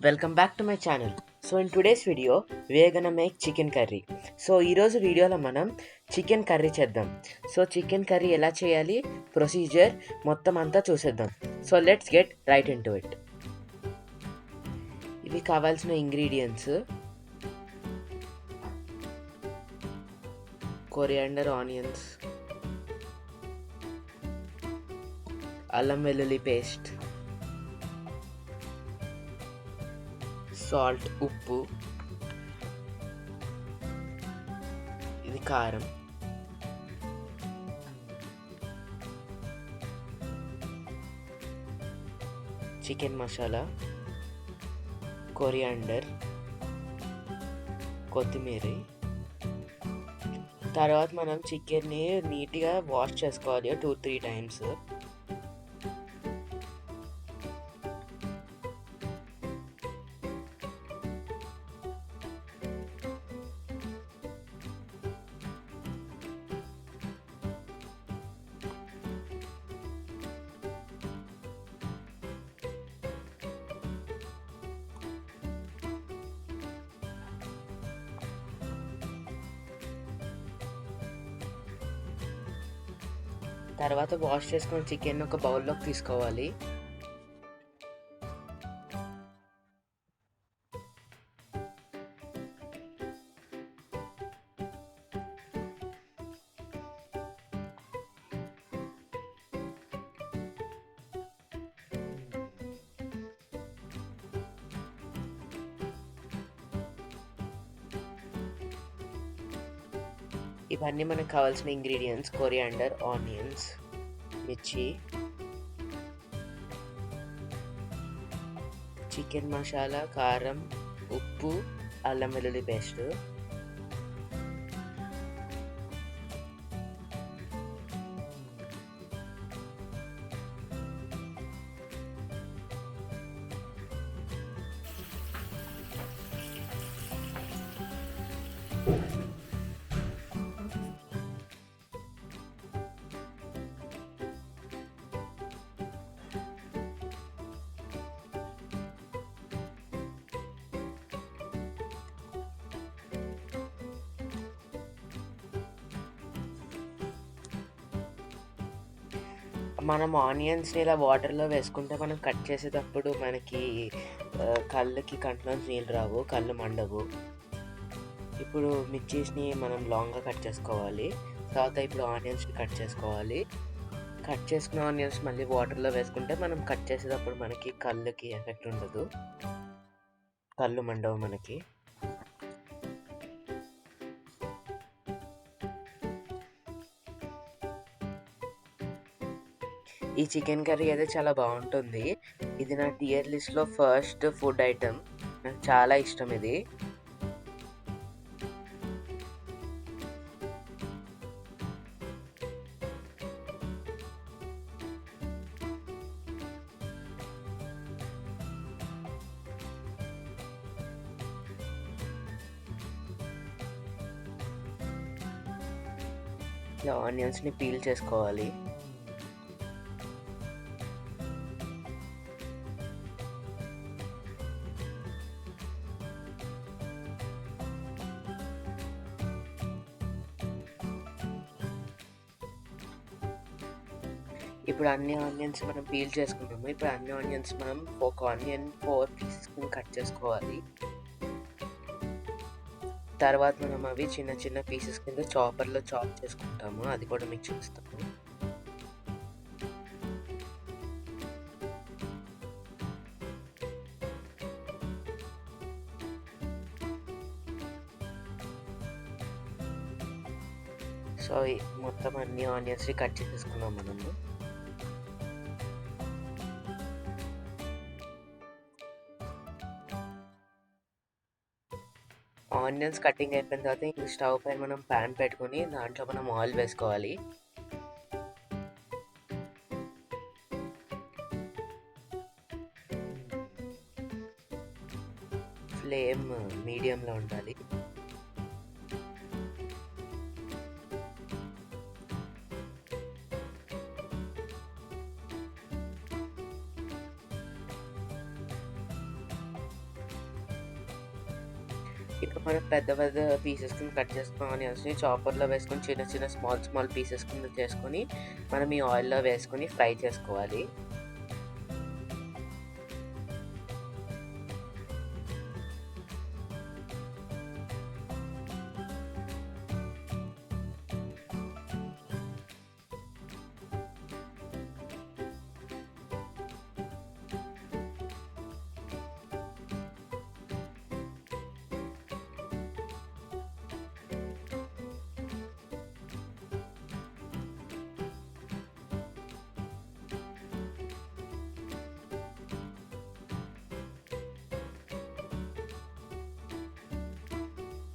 Welcome back to my channel. So in today's video, we are gonna make chicken curry. So ఈరోజు వీడియోలో మనం chicken curry చేద్దాం. So chicken curry ఎలా చేయాలి, procedure మొత్తం అంతా చూసేద్దాం. So let's get right in to it. ఇవి కావాల్సిన ఇంగ్రీడియంట్స్: కొరియాండర్, ఆనియన్స్, అల్లం వెల్లుల్లి పేస్ట్, సాల్ట్, ఉప్పు, ఇది కారం, చికెన్ మసాలా, కొరియాండర్, కొత్తిమీర. తర్వాత మనం చికెన్ని నీట్గా వాష్ చేసుకోవాలి 2-3 టైమ్స్. తర్వాత వాష్ చేసుకున్న చికెన్ ఒక బౌల్లోకి తీసుకోవాలి. ఇవన్నీ మనకు కావాల్సిన ఇంగ్రీడియంట్స్: కొరియాండర్, ఆనియన్స్, మిర్చి, చికెన్ మసాలా, కారం, ఉప్పు, అల్లం వెల్లుల్లి పేస్ట్. మనం ఆనియన్స్ని ఇలా వాటర్లో వేసుకుంటే మనం కట్ చేసేటప్పుడు మనకి కళ్ళకి కంట్లోంచి నీళ్ళు రావు, కళ్ళు మండవు. ఇప్పుడు మిర్చీస్ని మనం లాంగ్గా కట్ చేసుకోవాలి. తర్వాత ఇప్పుడు ఆనియన్స్ని కట్ చేసుకోవాలి. కట్ చేసుకున్న ఆనియన్స్ మళ్ళీ వాటర్లో వేసుకుంటే మనం కట్ చేసేటప్పుడు మనకి కళ్ళకి ఎఫెక్ట్ ఉండదు, కళ్ళు మండవు మనకి. ఈ చికెన్ కర్రీ అయితే చాలా బాగుంటుంది. ఇది నా టియర్ లిస్ట్లో ఫస్ట్ ఫుడ్ ఐటమ్. నాకు చాలా ఇష్టం ఇది. ఇలా ఆనియన్స్ని పీల్ చేసుకోవాలి. ఇప్పుడు అన్ని ఆనియన్స్ మనం పీల్ చేసుకున్నాము. ఇప్పుడు అన్ని ఆనియన్స్ మనం ఒక ఆనియన్ 4 పీసెస్ కట్ చేసుకోవాలి. తర్వాత మనం అవి చిన్న చిన్న పీసెస్ కింద చాపర్లో చాప్ చేసుకుంటాము. అది కూడా మీకు చూస్తాము. సో మొత్తం అన్ని ఆనియన్స్ని కట్ చేసేసుకున్నాం మనము. ఆనియన్స్ కటింగ్ అయిపోయిన తర్వాత ఇంక స్టవ్ పైన మనం ప్యాన్ పెట్టుకొని దాంట్లో మనం ఆయిల్ వేసుకోవాలి. ఫ్లేమ్ మీడియంలో ఉండాలి. ఇప్పుడు మనం పెద్ద పెద్ద పీసెస్ కింద కట్ చేసుకున్న ఆనియన్స్‌ని చాపర్‌లో వేసుకొని చిన్న చిన్న స్మాల్ పీసెస్ కింద చేసుకొని మనం ఈ ఆయిల్‌లో వేసుకొని ఫ్రై చేసుకోవాలి.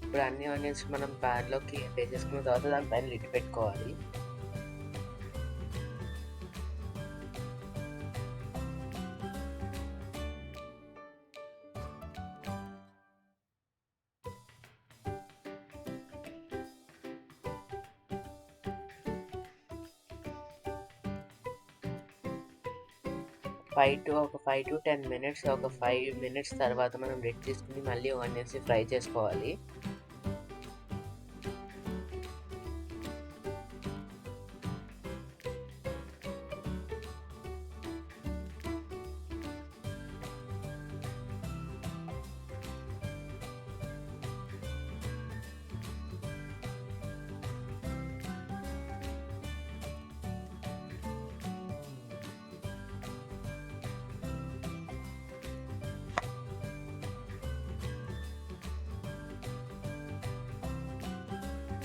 ఇప్పుడు అన్ని ఆనియన్స్ మనం ప్యాన్‌లోకి వేసేసుకున్న తర్వాత దానిపైన లిడ్ పెట్టుకోవాలి. ఒక 5-10 మినిట్స్, ఒక 5 మినిట్స్ తర్వాత మనం లిడ్ తీసుకొని మళ్ళీ ఆనియన్స్‌ని ఫ్రై చేసుకోవాలి.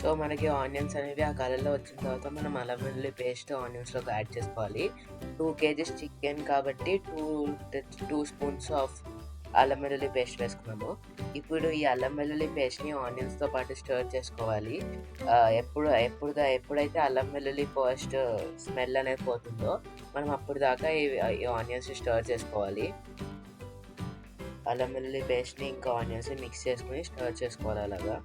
సో, మనకి ఆనియన్స్ అనేవి ఆ కలర్‌లో వచ్చిన తర్వాత మనం అల్లం వెల్లుల్లి పేస్ట్ ఆనియన్స్‌లోకి యాడ్ చేసుకోవాలి. 2 కేజీస్ చికెన్ కాబట్టి 2 స్పూన్స్ ఆఫ్ అల్లం వెల్లుల్లి పేస్ట్ వేసుకున్నాము. ఇప్పుడు ఈ అల్లం వెల్లుల్లి పేస్ట్‌ని ఆనియన్స్‌తో పాటు స్టిర్ చేసుకోవాలి. ఎప్పుడైతే అల్లం వెల్లుల్లి పేస్ట్ స్మెల్ అనేది పోతుందో మనం అప్పటిదాకా ఈ ఆనియన్స్‌ని స్టిర్ చేసుకోవాలి. అల్లం వెల్లుల్లి పేస్ట్‌ని ఇంకా ఆనియన్స్‌ని మిక్స్ చేసుకొని స్టిర్ చేసుకోవాలి అలాగా.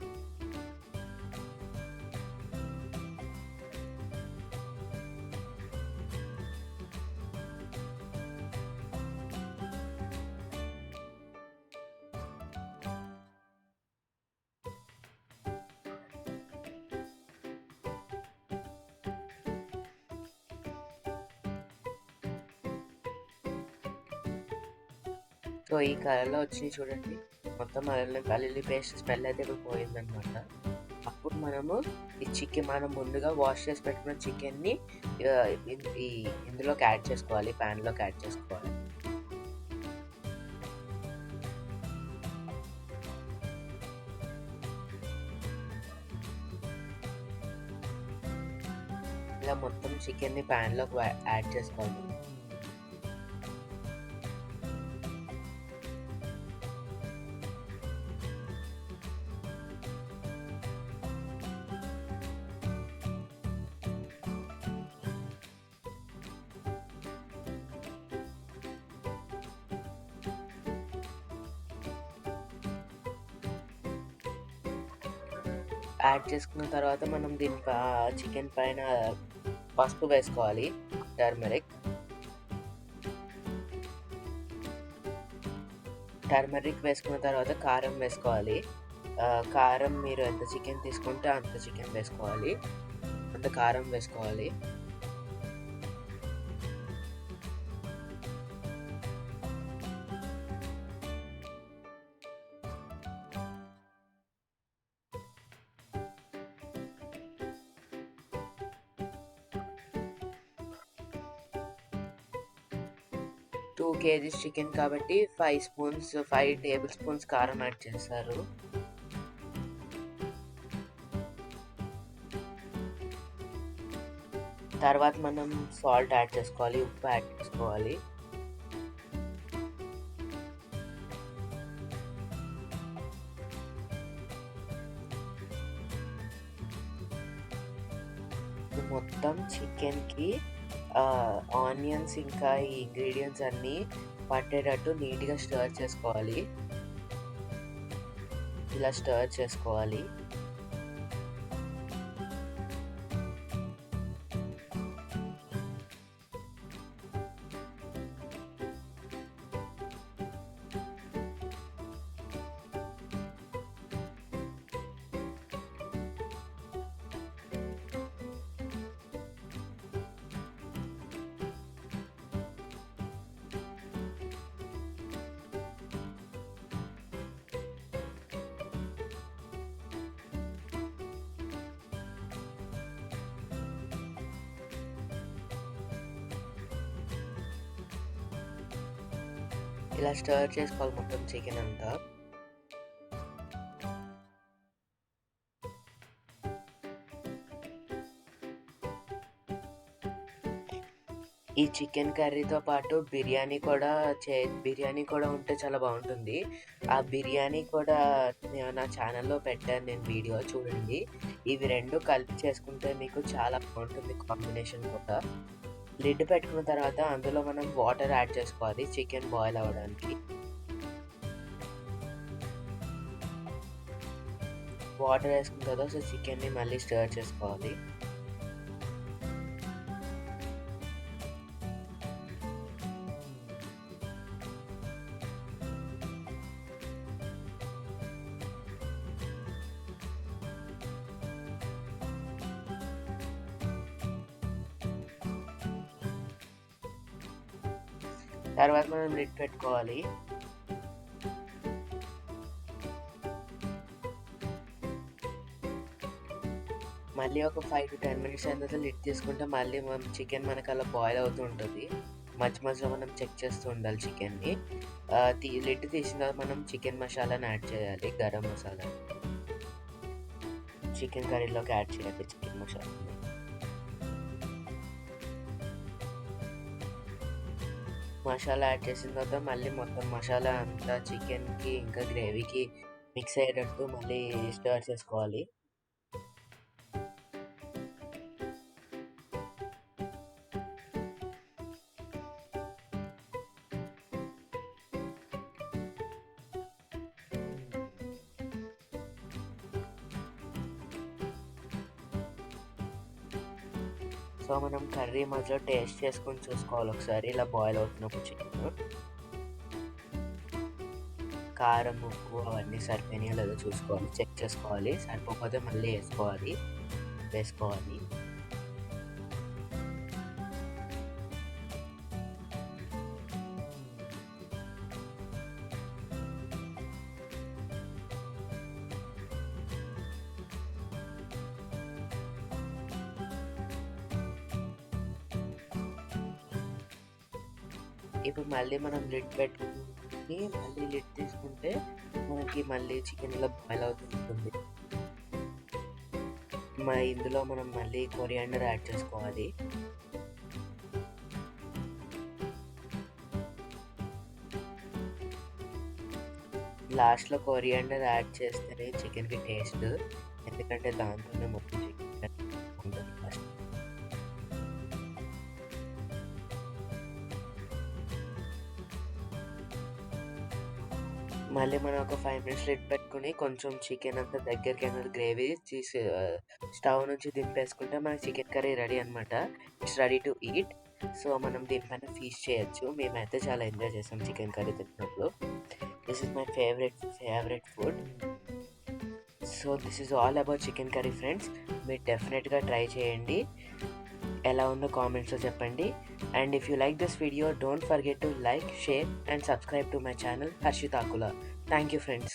సో, ఈ కలర్‌లో వచ్చినియి చూడండి. మొత్తం వెల్లుల్లి పేస్ట్ స్మెల్ అయితే ఇప్పుడు పోయిందనమాట. అప్పుడు మనము మనం ముందుగా వాష్ చేసి పెట్టుకున్న చికెన్‌ని ఆహ్, ఇన్ ఈ ఇందులోకి యాడ్ చేసుకోవాలి. ప్యాన్‌లోకి యాడ్ చేసుకోవాలి. ఇలా మొత్తం చికెన్‌ని ప్యాన్‌లోకి యాడ్ చేసుకోవాలి. యాడ్ చేసుకున్న తర్వాత మనం చికెన్ పైన పసుపు వేసుకోవాలి. టర్మరిక్ వేసుకున్న తర్వాత కారం వేసుకోవాలి. కారం మీరు ఎంత చికెన్ తీసుకుంటే అంత చికెన్ వేసుకోవాలి. అంత కారం వేసుకోవాలి. టూ కేజీస్ చికెన్ కాబట్టి 5 టేబుల్ స్పూన్స్ కారం యాడ్ చేస్తారు. తర్వాత మనం సాల్ట్ యాడ్ చేసుకోవాలి. ఉప్పు యాడ్ చేసుకోవాలి. మొత్తం చికెన్‌కి ఆనియన్స్ ఇంకా ఈ ఇంగ్రీడియెంట్స్ అన్నీ పట్టేటట్టు నీట్‌గా స్టిర్ చేసుకోవాలి. ఇలా స్టిర్ చేసుకోవాలి. ఇలా స్టర్ చేసుకోవాలి మొత్తం చికెన్ అంతా. ఈ చికెన్ కర్రీతో పాటు బిర్యానీ కూడా ఉంటే చాలా బాగుంటుంది. ఆ బిర్యానీ కూడా నా ఛానల్లో పెట్టాను నేను, వీడియో చూడండి. ఇవి 2 కలిపి చేసుకుంటే మీకు చాలా బాగుంటుంది కాంబినేషన్ కూడా. లిడ్ పెట్టుకున్న తర్వాత అందులో మనం వాటర్ యాడ్ చేసుకోవాలి చికెన్ బాయిల్ అవ్వడానికి. వాటర్ వేసుకున్న తర్వాత చికెన్ని మళ్ళీ స్టర్ చేసుకోవాలి. తర్వాత మనం లిడ్ పెట్టుకోవాలి. మళ్ళీ ఒక 5 to 10 మినిట్స్ అయిన తర్వాత లిడ్ తీసుకుంటే మళ్ళీ చికెన్ మనకు అలా బాయిల్ అవుతూ ఉంటుంది. మధ్య మధ్యలో మనం చెక్ చేస్తూ ఉండాలి చికెన్ని. లిడ్ తీసిన తర్వాత మనం చికెన్ మసాలాని యాడ్ చేయాలి. గరం మసాలా చికెన్ కర్రీలోకి యాడ్ చేయాలి. చికెన్ మసాలాని యాడ్ చేసిన తర్వాత మళ్ళీ మొత్తం మసాలా అంతా చికెన్కి ఇంకా గ్రేవీకి మిక్స్ అయ్యేటట్టు మళ్ళీ స్టర్ చేసుకోవాలి. సో మనం కర్రీ మధ్యలో టేస్ట్ చేసుకొని చూసుకోవాలి ఒకసారి, ఇలా బాయిల్ అవుతున్నప్పుడు చికెన్ కారం, ఉప్పు అవన్నీ సరిపోయినాయో లేదో చూసుకోవాలి, చెక్ చేసుకోవాలి. సరిపోకపోతే మళ్ళీ వేసుకోవాలి. ఇప్పుడు మళ్ళీ మనం లిడ్ పెట్టుకుని మళ్ళీ లిడ్ తీసుకుంటే మనకి మళ్ళీ చికెన్ ఇలా బాయిల్ అవుతుంటుంది. ఇందులో మనం మళ్ళీ కొరియాండర్ యాడ్ చేసుకోవాలి. లాస్ట్లో కొరియాండర్ యాడ్ చేస్తేనే చికెన్కి టేస్ట్, ఎందుకంటే దాంతోనే మొత్తం చికెన్ ఉంటుంది ఫస్ట్. మళ్ళీ మనం ఒక 5 మినిట్స్ లిడ్ పెట్టుకుని కొంచెం చికెన్ అంతా దగ్గరికి అనేది గ్రేవీ తీసి స్టవ్ నుంచి దింపేసుకుంటే మనకి చికెన్ కర్రీ రెడీ అనమాట. It's ready to eat. So మనం దీనిపైన ఫీస్ట్ చేయొచ్చు. మేమైతే చాలా ఎంజాయ్ చేసాం చికెన్ కర్రీ తిన్నప్పుడు. This is my favourite food. So this is all about chicken curry friends. మీరు డెఫినెట్గా ట్రై చేయండి. ఎలా ఉందో కామెంట్స్లో చెప్పండి. And if you like this video, don't forget to like, share and subscribe to my channel Harshit Akula. Thank you friends.